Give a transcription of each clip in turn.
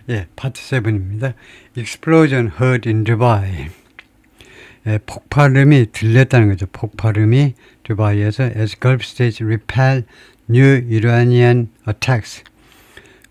예, 파트 7입니다. Explosion heard in Dubai. 예, 폭발음이 들렸다는 거죠. 폭발음이 두바이에서 as Gulf states repel new Iranian attacks.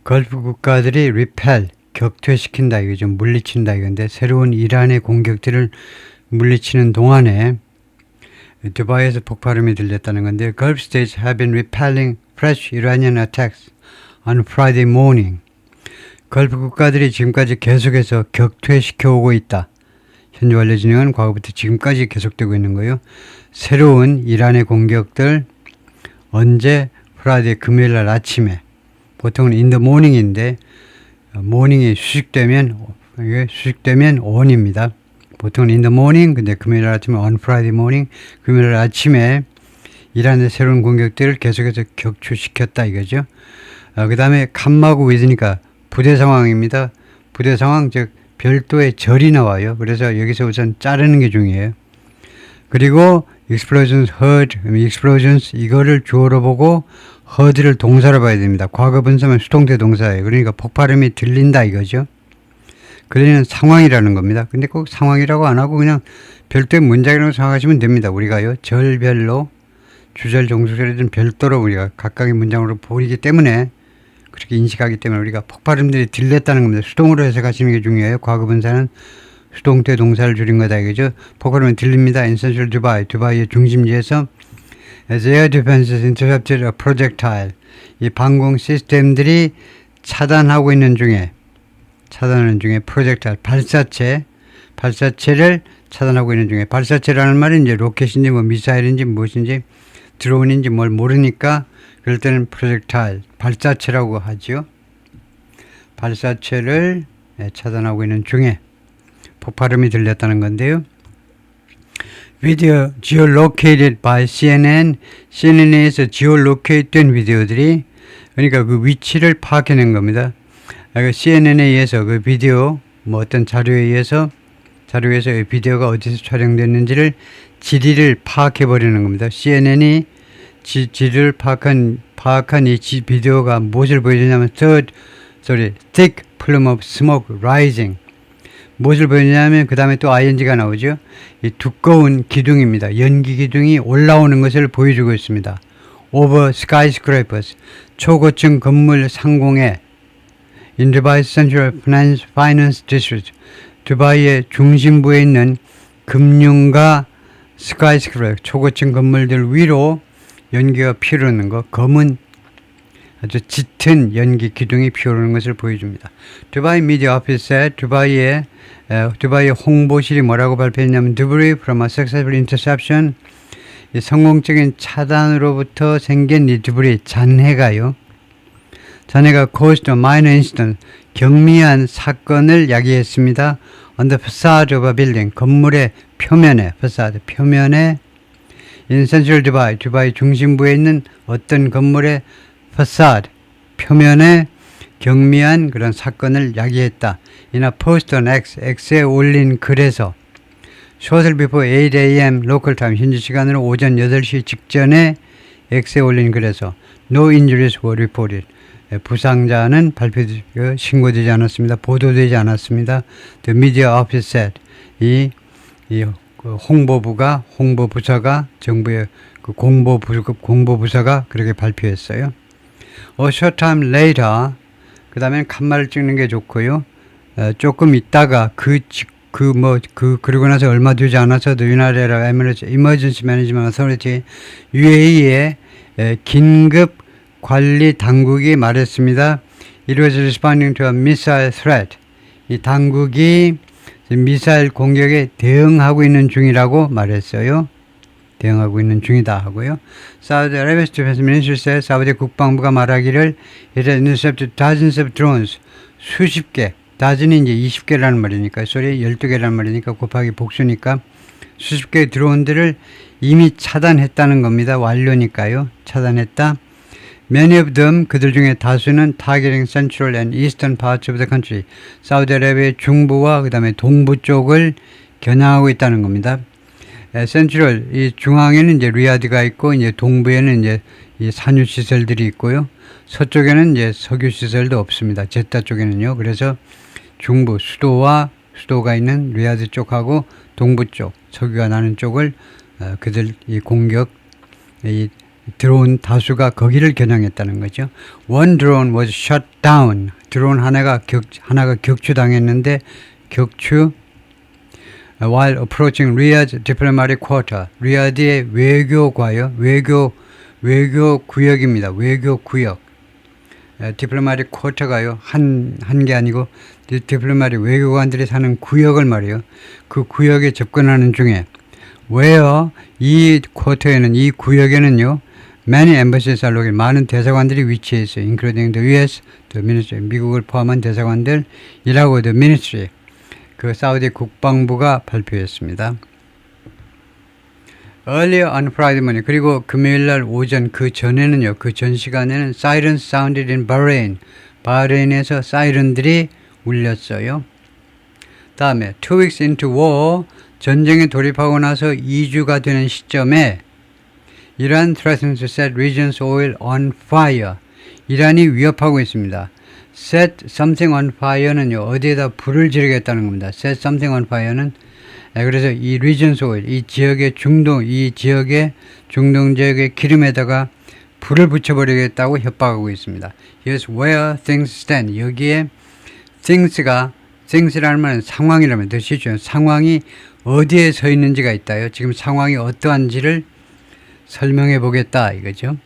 걸프 국가들이 repel, 격퇴시킨다 이거죠. 물리친다 이건데 새로운 이란의 공격들을 물리치는 동안에 두바이에서 폭발음이 들렸다는 건데 Gulf states have been repelling fresh Iranian attacks on Friday morning. 걸프 국가들이 지금까지 계속해서 격퇴시켜 오고 있다. 현재 완료 진행은 과거부터 지금까지 계속되고 있는 거예요. 새로운 이란의 공격들 언제 프라이데이 금요일 날 아침에 보통은 in the morning인데 morning이 수식되면 on입니다. 보통은 in the morning 근데 금요일 날 아침에 on Friday morning 금요일 날 아침에 이란의 새로운 공격들을 계속해서 격추시켰다 이거죠. 그 다음에 칸마고 위즈니까 부대 상황입니다. 부대 상황 즉 별도의 절이 나와요. 그래서 여기서 우선 자르는 게 중요해요. 그리고 explosions heard, explosions 이거를 주어로 보고 heard를 동사로 봐야 됩니다. 과거 분사면 수동태 동사예요. 그러니까 폭발음이 들린다 이거죠. 들리는 상황이라는 겁니다. 근데 꼭 상황이라고 안 하고 그냥 별도의 문장이라고 생각하시면 됩니다. 우리가요 절별로 주절 종수절이든 별도로 우리가 각각의 문장으로 보이기 때문에 그렇게 인식하기 때문에 우리가 폭발음들이 들렸다는 겁니다. 수동으로 해석하시는 게 중요해요. 과거 분사는 수동태 동사를 줄인 거다 이거죠. 폭발음이 들립니다. In central Dubai, 두바이의 중심지에서 as air defenses intercepted a projectile. 이 방공 시스템들이 차단하는 중에 projectile 발사체를 차단하고 있는 중에 발사체라는 말은 이제 로켓인지 뭐 미사일인지 무엇인지 드론인지 뭘 모르니까 그럴 때는 projectile 발사체라고 하죠. 발사체를 차단하고 있는 중에 폭발음이 들렸다는 건데요. 비디오 geolocated by CNN, CNN에서 geolocate 된 비디오들이 그러니까 그 위치를 파악해낸 겁니다. CNN에 의해서 그 비디오 뭐 어떤 자료에 의해서 이 비디오가 어디서 촬영됐는지를 지리를 파악해버리는 겁니다. CNN이 지리를 파악한 이 비디오가 무엇을 보여주냐면 thick plume of smoke rising. 무엇을 보여주냐면 그 다음에 또 ing가 나오죠. 이 두꺼운 기둥입니다. 연기 기둥이 올라오는 것을 보여주고 있습니다. over skyscrapers 초고층 건물 상공에 in Dubai Central Finance District 두바이의 중심부에 있는 금융가 skyscraper 초고층 건물들 위로 연기가 피어오르는 것, 검은 아주 짙은 연기 기둥이 피어오르는 것을 보여줍니다. 두바이 미디어 오피스에 두바이의 홍보실이 뭐라고 발표했냐면 debris from a successful interception 이 성공적인 차단으로부터 생긴 이 debris 잔해가 caused a minor incident 경미한 사건을 야기했습니다. on the facade of a building 건물의 표면에 in central 두바이 중심부에 있는 어떤 건물의 facade 표면에 경미한 그런 사건을 야기했다. in a post on X에 올린 글에서 shortly before 8 a.m. local time 현지 시간으로 오전 8시 직전에 X에 올린 글에서 no injuries were reported. 부상자는 신고되지 않았습니다. 보도되지 않았습니다. The media office said 이 홍보부서가 정부의 그 공보부서가 그렇게 발표했어요. A short time later 그 다음에 칸말을 찍는 게 좋고요. 조금 있다가 그리고 나서 얼마 되지 않아서 The United Arab Emirates Emergency Management Authority UAE의 긴급 관리 당국이 말했습니다. It was responding to a missile threat. 이 당국이 미사일 공격에 대응하고 있는 중이라고 말했어요. 대응하고 있는 중이다 하고요. Saudi Arabia's Defense Ministry said 사우디 국방부가 말하기를 it had intercepted dozens of drones 수십 개 dozen이 이제 20개라는 말이니까 sorry 12개라는 말이니까 곱하기 복수니까 수십 개의 드론들을 이미 차단했다는 겁니다. 완료니까요. 차단했다. Many of them 그들 중에 다수는 targeting central and eastern parts of the country 사우디아라비아의 중부와 그 다음에 동부 쪽을 겨냥하고 있다는 겁니다. 센트럴 이 중앙에는 이제 리야드가 있고 이제 동부에는 이제 이 산유 시설들이 있고요. 서쪽에는 이제 석유 시설도 없습니다. 제타 쪽에는요. 그래서 중부 수도가 있는 리야드 쪽하고 동부 쪽 석유가 나는 쪽을 그들 이 공격 이 드론 다수가 거기를 겨냥했다는 거죠. One drone was shot down. 드론 하나가 격추당했는데 while approaching Riyadh diplomatic quarter. 리야드의 외교 구역입니다. 외교 구역. diplomatic quarter가요. 한 게 아니고 diplomatic 외교관들이 사는 구역을 말이에요. 그 구역에 접근하는 중에 where 이 쿼터에는 이 구역에는요. Many embassies are located. 많은 대사관들이 위치해 있어요. Including the US, the Ministry. 미국을 포함한 대사관들이라고 the Ministry. 그 사우디 국방부가 발표했습니다. Earlier on Friday morning. 그리고 금요일날 오전 그 전에는요. 그 전 시간에는 Sirens sounded in Bahrain. 바레인에서 사이렌들이 울렸어요. 다음에 2 weeks into war. 전쟁에 돌입하고 나서 2주가 되는 시점에 Iran threatens to set region's oil on fire. 이란이 위협하고 있습니다. Set something on fire는요. 어디에다 불을 지르겠다는 겁니다. Set something on fire는 그래서 이 region's oil, 이 지역의 중동 지역의 기름에다가 불을 붙여버리겠다고 협박하고 있습니다. Here's where things stand. 여기에 things라는 말은 상황이라면 뜻이죠. 상황이 어디에 서 있는지가 있다요. 지금 상황이 어떠한지를 설명해 보겠다 이거죠.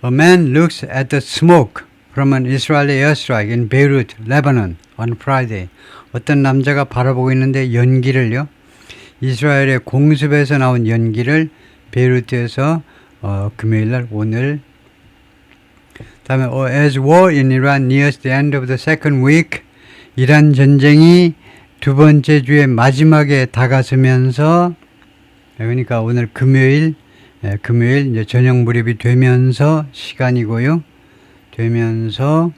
A man looks at the smoke from an Israeli airstrike in Beirut, Lebanon on Friday. 어떤 남자가 바라보고 있는데 연기를요. 이스라엘의 공습에서 나온 연기를 베이루트에서 금요일날 오늘 다음에 as war in Iran nears the end of the second week. 이란 전쟁이 두 번째 주의 마지막에 다가서면서 그러니까 오늘 금요일 이제 저녁 무렵이 되면서 시간이고요. 되면서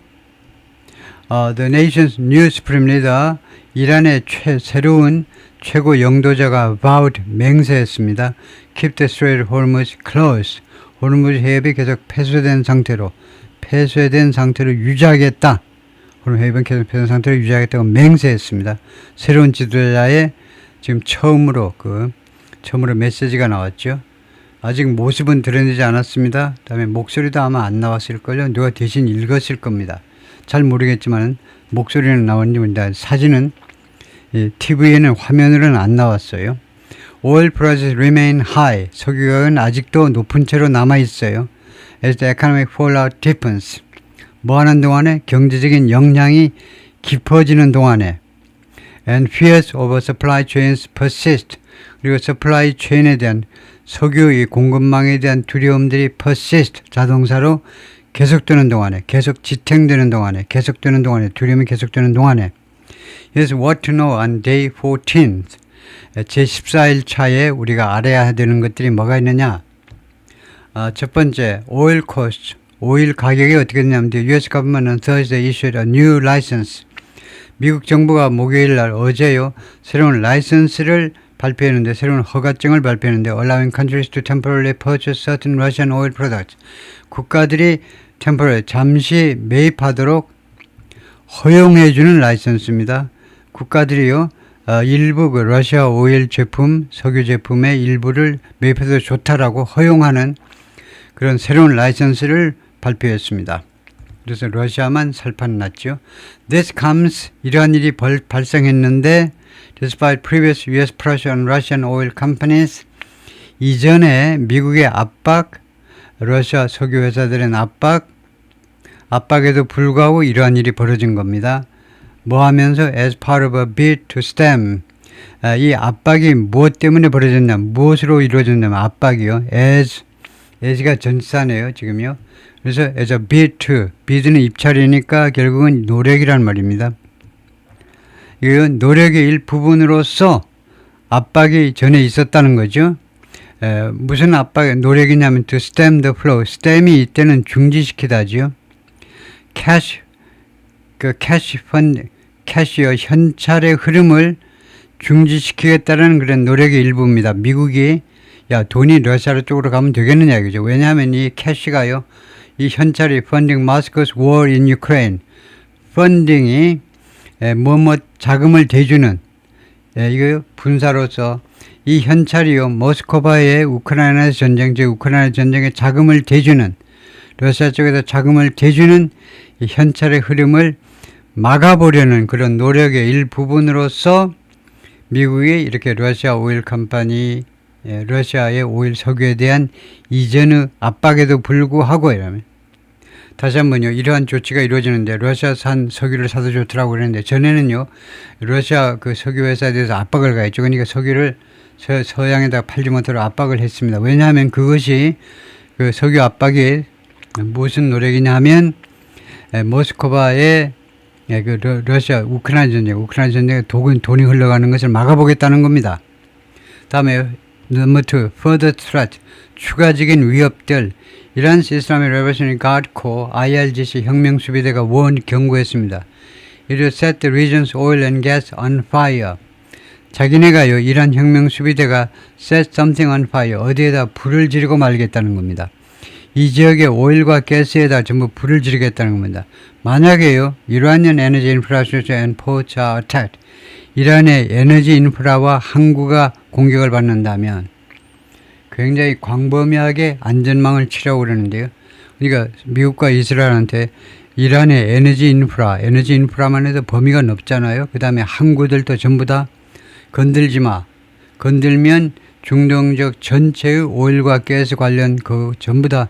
the nation's new supreme leader 이란의 새로운 최고 영도자가 vowed 맹세했습니다. Keep the Strait of Hormuz closed. 호르무즈 해협이 계속 폐쇄된 상태로 유지하겠다. 해협은 계속 폐쇄된 상태로 유지하겠다고 맹세했습니다. 새로운 지도자의 지금 처음으로 메시지가 나왔죠. 아직 모습은 드러내지 않았습니다. 그다음에 목소리도 아마 안 나왔을걸요. 누가 대신 읽었을 겁니다. 잘 모르겠지만 목소리는 나왔는데 사진은 TV에는 화면으로는 안 나왔어요. Oil prices remain high. 석유가격은 아직도 높은 채로 남아 있어요. As the economic fallout deepens. 뭐하는 동안에 경제적인 영향이 깊어지는 동안에 and fears over supply chains persist. 그리고 supply chain에 대한 석유 이 공급망에 대한 두려움들이 persist 자동사로 계속되는 동안에 두려움이 계속되는 동안에 Here's what to know on day 14th. 제14일 차에 우리가 알아야 되는 것들이 뭐가 있느냐. 첫 번째, oil cost. 오일 가격이 어떻게 되냐면 US government on Thursday issued a new license. 미국 정부가 목요일 날 어제요. 새로운 라이선스를 발표했는데 새로운 허가증을 발표했는데 allowing countries to temporarily purchase certain Russian oil products. 국가들이 잠시 매입하도록 허용해주는 라이선스입니다. 국가들이요. 일부 러시아 오일 제품, 석유 제품의 일부를 매입해도 좋다라고 허용하는 그런 새로운 라이선스를 발표했습니다. 그래서 러시아만 살판 났죠. This comes 이러한 일이 발생했는데 despite previous US pressure on Russian oil companies 이전에 미국의 압박, 러시아 석유 회사들의 압박에도 불구하고 이러한 일이 벌어진 겁니다. 뭐 하면서 as part of a bid to stem 이 압박이 무엇 때문에 벌어졌냐 무엇으로 이루어졌냐면 압박이요. as가 전치사네요 지금요. 그래서 as a bid to bid는 입찰이니까 결국은 노력이란 말입니다. 이 노력의 일부분으로서 압박이 전에 있었다는 거죠. 무슨 노력이냐면 to stem the flow. stem이 이때는 중지시키다지요. 캐시어 현찰의 흐름을 중지시키겠다는 그런 노력의 일부입니다. 미국이 야, 돈이 러시아 쪽으로 가면 되겠느냐 이거죠. 왜냐하면 이 캐시가요, 이 현찰이 funding Moscow's war in Ukraine, 펀딩이 뭐뭐 자금을 대주는, 이거 분사로서 이 현찰이요, 모스크바의 우크라이나 전쟁, 즉 우크라이나 전쟁에 자금을 대주는, 러시아 쪽에서 자금을 대주는 이 현찰의 흐름을 막아보려는 그런 노력의 일부분으로서 미국이 이렇게 러시아 오일 컴퍼니, 러시아의 오일 석유에 대한 이전의 압박에도 불구하고, 이러면 다시 한번요, 이러한 조치가 이루어지는데 러시아산 석유를 사도 좋더라고 그랬는데, 전에는요 러시아 그 석유 회사에 대해서 압박을 가했죠. 그러니까 석유를 서양에다 팔지 못하도록 압박을 했습니다. 왜냐하면 그것이 그 석유 압박이 무슨 노력이냐 하면 모스크바의 그 러시아 우크라이나 전쟁에 돈이 흘러가는 것을 막아보겠다는 겁니다. 다음에 넘버 2, further threat, 추가적인 위협들. 이란 이슬람의 레버션이 가드코 IRGC 혁명수비대가 원 경고했습니다. It will set the region's oil and gas on fire. 자기네가요, 이란 혁명수비대가 set something on fire, 어디에다 불을 지르고 말겠다는 겁니다. 이 지역의 오일과 가스에다 전부 불을 지르겠다는 겁니다. 만약에요, Iranian energy infrastructure and ports are attacked, 이란의 에너지 인프라와 항구가 공격을 받는다면 굉장히 광범위하게 안전망을 치려고 그러는데요. 그러니까 미국과 이스라엘한테 이란의 에너지 인프라만 해도 범위가 넓잖아요. 그 다음에 항구들도 전부 다 건들지 마. 건들면 중동적 전체의 오일과 가스 관련 그 전부 다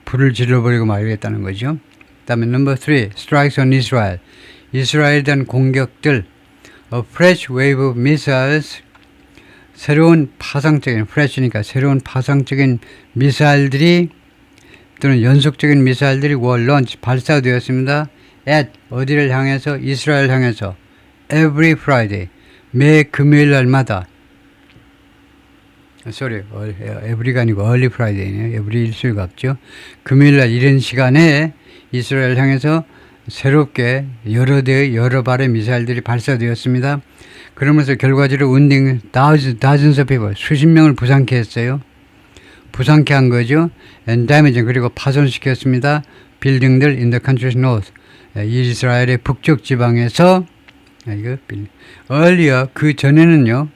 불을 질러버리고 말겠다는 거죠. 그 다음에 넘버 3, strikes on Israel. 이스라엘에 대한 공격들, a fresh wave of missiles, 새로운 파상적인, fresh니까 새로운 파상적인 미사일들이 또는 연속적인 미사일들이 were launched, 발사되었습니다. at, 어디를 향해서? 이스라엘 향해서. every Friday, 매 금요일 날마다. every가 아니고 early Friday네요. every 일수일 같죠. 금요일 날 이런 시간에 이스라엘 향해서 새롭게 여러 대의 여러 발의 미사일들이 발사되었습니다. 그러면서 결과적으로 wounding dozens of people, 수십 명을 부상케 했어요. 부상케 한 거죠. and damage, 그리고 파손시켰습니다. 빌딩들 in the country's north, 이스라엘의 북쪽 지방에서. 이거 earlier, 그 전에는요,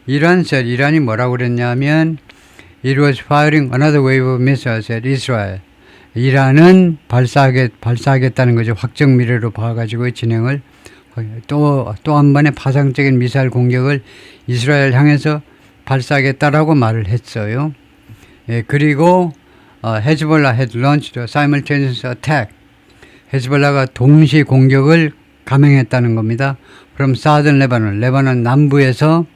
이란이 뭐라고 그랬냐면 it was firing another wave of missiles at Israel. 이란은 발사하겠다는 거죠. 확정 미래로 봐가지고 진행을 또 한 번의 파상적인 미사일 공격을 이스라엘 향해서 발사하겠다라고 말을 했어요. 그리고 헤즈볼라 had launched a simultaneous attack. 헤즈볼라가 동시 공격을 감행했다는 겁니다. From southern Lebanon, 레바논 남부에서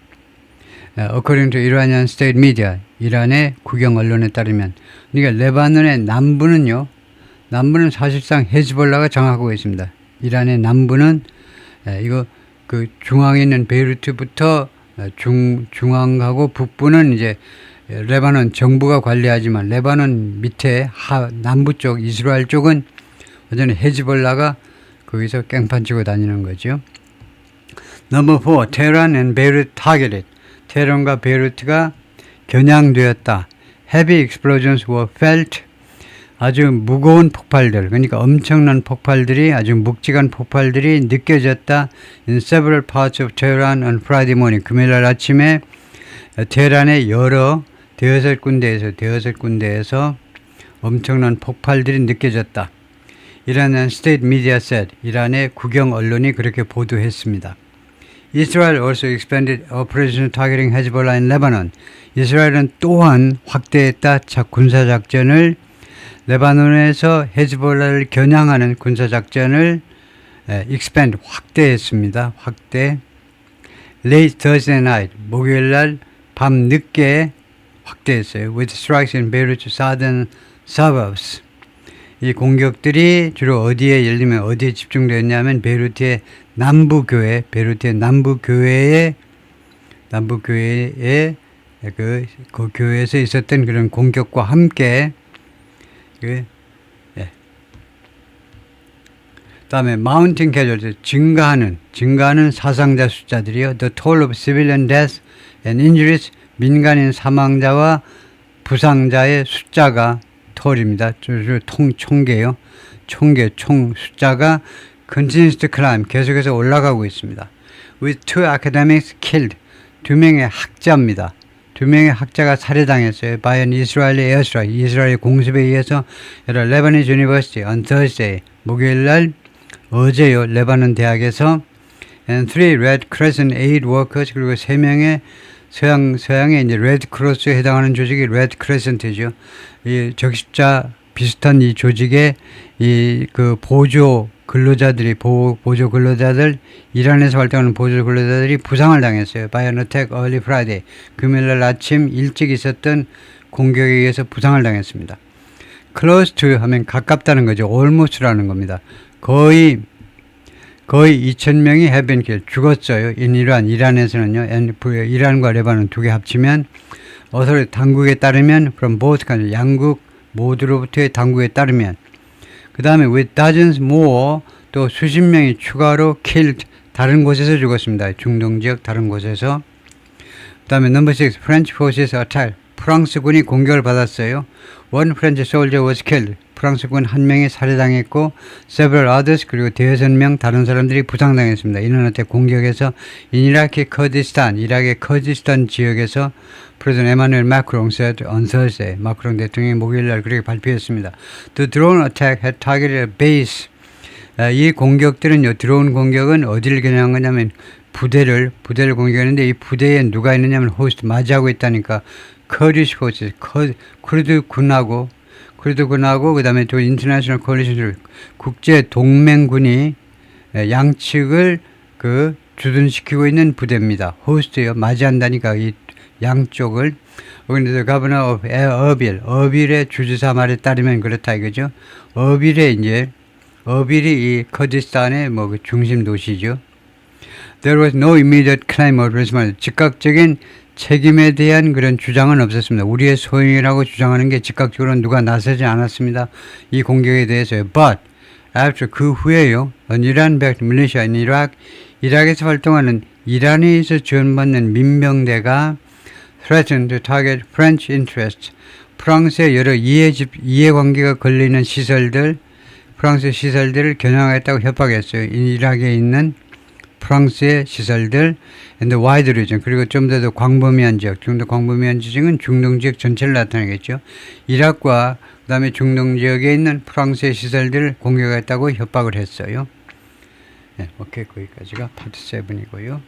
according to Iranian state media, 이란의 국영 언론에 따르면, 그러니까 레바논의 남부는 사실상 헤즈볼라가 장악하고 있습니다. 이란의 남부는 이거 그 중앙에 있는 베이루트부터 중앙하고 북부는 이제 레바논 정부가 관리하지만 레바논 밑에 남부 쪽 이스라엘 쪽은 완전히 헤즈볼라가 거기서 깽판 치고 다니는 거죠. 넘버 4, 테헤란 and Beirut targeted. 테헤란과 베이루트가 겨냥되었다. Heavy explosions were felt. 아주 무거운 폭발들, 그러니까 엄청난 폭발들이, 아주 묵직한 폭발들이 느껴졌다. In several parts of Tehran on Friday morning. 금요일 아침에 테헤란의 대여섯 군데에서 엄청난 폭발들이 느껴졌다. 이란은 state media said. 이란의 국영 언론이 그렇게 보도했습니다. Israel also expanded operation targeting Hezbollah in Lebanon. 이스라엘은 또한 확대했다. 군사작전을, 레바논에서 헤즈볼라를 겨냥하는 군사작전을 expand, 확대했습니다. 확대. Late Thursday night, 목요일날 밤 늦게 확대했어요. With strikes in Beirut's southern suburbs. 이 공격들이 주로 어디에, 예를 들면 어디에 집중되었냐면 베이루트의 남부교회, 남부교회의 그 교회에서 있었던 그런 공격과 함께 다음에 mounting casualties, 증가하는 사상자 숫자들이요. The toll of civilian deaths and injuries, 민간인 사망자와 부상자의 숫자가 total입니다. 총계요. 총 숫자가 continues to climb, 계속해서 올라가고 있습니다. With 2 academics killed, 2명의 학자입니다. 2명의 학자가 살해당했어요. By an Israeli airstrike, 이스라엘 공습에 의해서 Lebanese University on Thursday, 목요일날 어제요. 레바논 대학에서 and 3 Red Crescent aid workers, 그리고 3명의 서양의 이제 레드 크로스에 해당하는 조직이 레드 크레센트죠. 이 적십자 비슷한 이 조직의 이 그 보조 근로자들이 보조 근로자들, 이란에서 활동하는 보조 근로자들이 부상을 당했어요. By an attack early Friday, 금요일날 아침 일찍 있었던 공격에 의해서 부상을 당했습니다. Close to 하면 가깝다는 거죠. Almost라는 겁니다. 거의 2,000명이 have been killed, 죽었어요. 이란에서는요. 이란과 레바논 두 개 합치면 어서 당국에 따르면 from both countries, 양국 모두로부터의 당국에 따르면, 그 다음에 with dozens more, 또 수십 명이 추가로 killed, 다른 곳에서 죽었습니다. 중동 지역 다른 곳에서. 그 다음에 number 6 French forces attack, 프랑스군이 공격을 받았어요. One French soldier was killed, 프랑스군 한 명이 살해당했고 several others, 그리고 대여섯 명 다른 사람들이 부상당했습니다. 이는 어때 공격에서 이라크의 커디스탄, 이라크의 커디스탄 지역에서 프레sident 에마누엘 마크롱 said on Thursday, 마크롱 대통령이 목요일날 그렇게 발표했습니다. The drone attack had targeted a base. 이 공격들은요, 드론 공격은 어디를 겨냥한 거냐면 부대를 공격했는데, 이 부대에 누가 있느냐면 호스트 맞이하고 있다니까 커디시 포스, 쿠르드군하고 그 다음에 또 인터내셔널 코alition, 국제 동맹군이 양측을 그 주둔시키고 있는 부대입니다. 호스트요, 맞이한다니까 이 양쪽을. 그런데 가버너 어빌의 주지사 말에 따르면 그렇다 이거죠. 어빌이 이 커디스탄의 그 중심 도시죠. There was no immediate claim of responsibility. 즉각적인 책임에 대한 그런 주장은 없었습니다. 우리의 소행이라고 주장하는 게 즉각적으로 누가 나서지 않았습니다. 이 공격에 대해서요. But after, 그 후에요. An Iran-backed militia in Iraq, 이락에서 활동하는 이란에서 지원받는 민병대가 threatened to target French interests, 프랑스의 여러 이해관계가 걸리는 시설들, 프랑스 시설들을 겨냥하겠다고 협박했어요. 이락에 있는 프랑스의 시설들 and the wider region, 그리고 좀 더 광범위한 지역, 좀 더 광범위한 지역은 중동 지역 전체를 나타내겠죠. 이락과 그 다음에 중동 지역에 있는 프랑스의 시설들을 공격했다고 협박을 했어요. 네, 오케이, 거기까지가 파트 7이고요.